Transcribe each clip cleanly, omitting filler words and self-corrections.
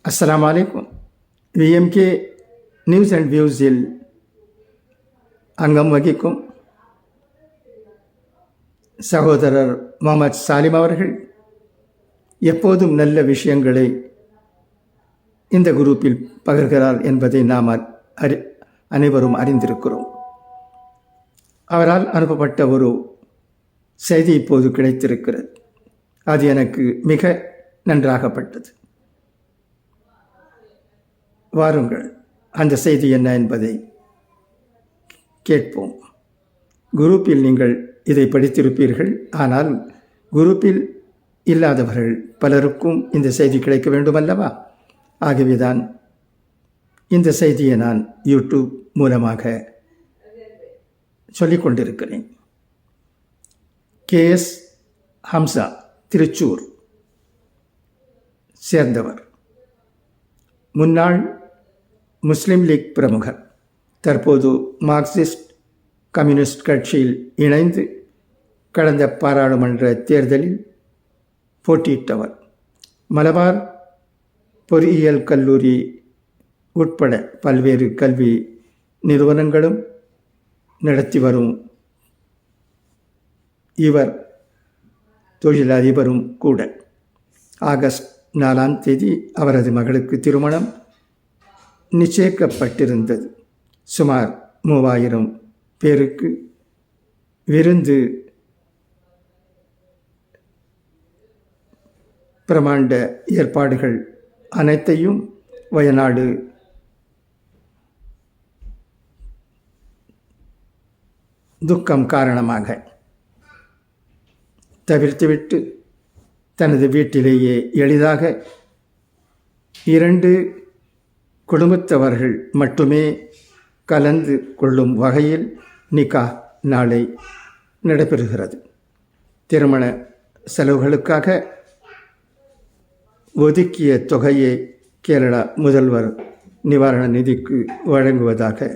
அஸ்ஸலாமு அலைக்கும். VMK news and வியூஸில் அங்கம் வகிக்கும் சகோதரர் முகமது சாலிம் அவர்கள் எப்போதும் நல்ல விஷயங்களை இந்த குரூப்பில் பகிர்கிறார் என்பதை நாம் அனைவரும் அறிந்திருக்கிறோம். அவரால் அனுப்பப்பட்ட ஒரு செய்தி இப்போது கிடைத்திருக்கிறது. அது எனக்கு மிக நன்றாகப்பட்டது. வாருங்கள், அந்த செய்தி என்ன என்பதை கேட்போம். குரூப்பில் நீங்கள் இதை படித்திருப்பீர்கள். ஆனால் குரூப்பில் இல்லாதவர்கள் பலருக்கும் இந்த செய்தி கிடைக்க வேண்டுமல்லவா? ஆகவேதான் இந்த செய்தியை நான் யூடியூப் மூலமாக சொல்லிக் கொண்டிருக்கிறேன். KS ஹம்சா, திருச்சூர் சேர்ந்தவர், முன்னாள் முஸ்லிம் லீக் பிரமுகர், தற்போது மார்க்சிஸ்ட் கம்யூனிஸ்ட் கட்சியில் இணைந்து கடந்த பாராளுமன்ற தேர்தலில் போட்டியிட்டவர். மலபார் பொறியியல் கல்லூரி உட்பட பல்வேறு கல்வி நிறுவனங்களும் நடத்தி வரும் இவர் தொழிலதிபரும் கூட. ஆகஸ்ட் 4ஆம் தேதி அவரது மகளுக்கு திருமணம் நிச்சயிக்கப்பட்டிருந்தது. சுமார் 3000 பேருக்கு விருந்து பிரமாண்ட ஏற்பாடுகள் அனைத்தையும் வயநாடு துக்கம் காரணமாக தவிர்த்துவிட்டு தனது வீட்டிலேயே எளிதாக 2 குடும்பத்தவர்கள் மட்டுமே கலந்து கொள்ளும் வகையில் நிகா நாளை நடைபெறுகிறது. திருமண செலவுகளுக்காக ஒதுக்கிய தொகையை கேரளா முதல்வர் நிவாரண நிதிக்கு வழங்குவதாக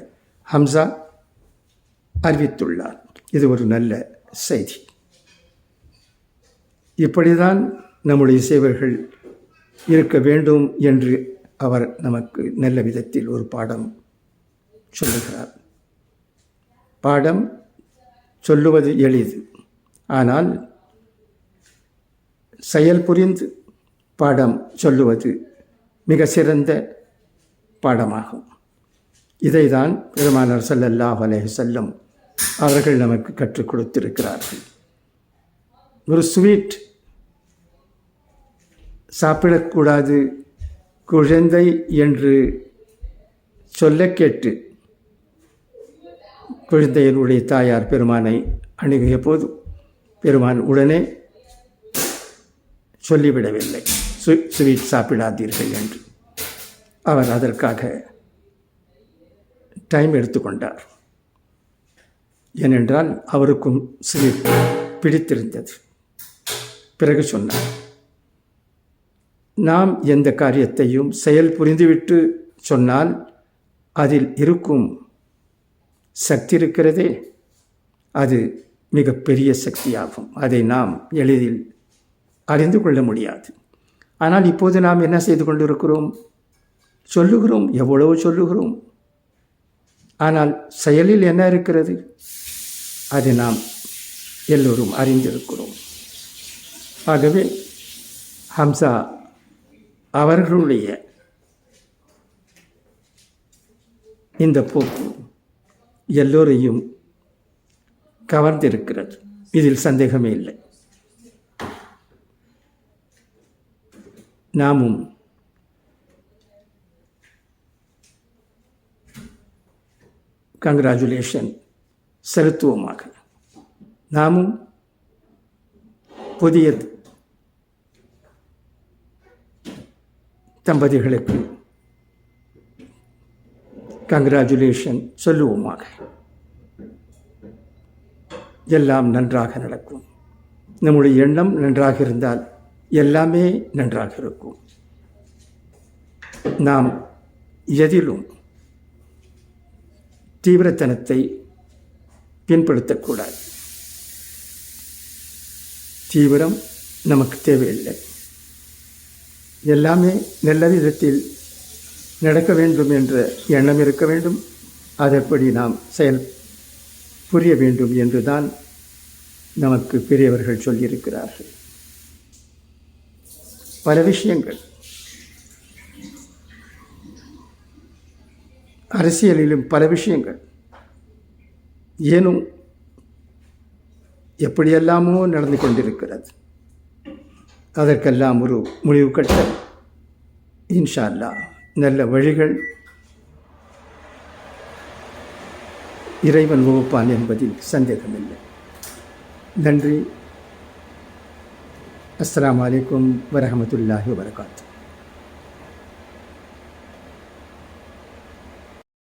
ஹம்சா அறிவித்துள்ளார். இது ஒரு நல்ல செய்தி. இப்படிதான் நம்முடைய சேவர்கள் இருக்க வேண்டும் என்று அவர் நமக்கு நல்ல விதத்தில் ஒரு பாடம் சொல்லுகிறார். பாடம் சொல்லுவது எளிது, ஆனால் செயல் புரிந்து பாடம் சொல்லுவது மிக சிறந்த பாடமாகும். இதைதான் பெருமானார் ஸல்லல்லாஹு அலைஹி வஸல்லம் அவர்கள் நமக்கு கற்றுக் கொடுத்திருக்கிறார்கள். ஒரு ஸ்வீட் சாப்பிடக்கூடாது குழந்தை என்று சொல்ல கேட்டு குழந்தையினுடைய தாயார் பெருமானை அணுகிய போது பெருமான் உடனே சொல்லிவிடவில்லை, ஸ்வீட் சாப்பிடாதீர்கள் என்று. அவர் அதற்காக டைம் எடுத்துக்கொண்டார். ஏனென்றால் அவருக்கும் ஸ்வீட் பிடித்திருந்தது. பிறகு சொன்னார், நாம் எந்த காரியத்தையும் செயல் புரிந்துவிட்டு சொன்னால் அதில் இருக்கும் சக்தி இருக்கிறதே, அது மிகப்பெரிய சக்தியாகும். அதை நாம் எளிதில் அறிந்து கொள்ள முடியாது. ஆனால் இப்போது நாம் என்ன செய்து கொண்டிருக்கிறோம்? சொல்லுகிறோம், எவ்வளவு சொல்லுகிறோம். ஆனால் செயலில் என்ன இருக்கிறது? அதை நாம் எல்லோரும் அறிந்திருக்கிறோம். ஆகவே ஹம்சா அவர்களுடைய இந்த போக்கு எல்லோரையும் கவர்ந்திருக்கிறது. இதில் சந்தேகமே இல்லை. நாமும் கங்க்ராச்சுலேஷன் செலுத்துவோமாக. நாமும் புதிய தம்பதிகளுக்கு கங்க்ராச்சுலேஷன் சொல்லுவோமாக. எல்லாம் நன்றாக நடக்கும். நம்முடைய எண்ணம் நன்றாக இருந்தால் எல்லாமே நன்றாக இருக்கும். நாம் எதிலும் தீவிரத்தனத்தை பின்படுத்தக்கூடாது. தீவிரம் நமக்கு தேவையில்லை. எல்லாமே நல்ல விதத்தில் நடக்க வேண்டும் என்ற எண்ணம் இருக்க வேண்டும். அதற்படி நாம் செயல் புரிய வேண்டும் என்று தான் நமக்கு பெரியவர்கள் சொல்லியிருக்கிறார்கள். பல விஷயங்கள் அரசியலிலும் பல விஷயங்கள் ஏனும் எப்படியெல்லாமோ நடந்து கொண்டிருக்கிறது. அதற்கெல்லாம் ஒரு முடிவு கட்ட இன்ஷா அல்லாஹ் நல்ல வழிகள் இறைவன் வகுப்பான் என்பதில் சந்தேகமில்லை. நன்றி. அஸ்ஸலாமு அலைக்கும் வரஹ்மத்துல்லாஹி வபரகாத்துஹு.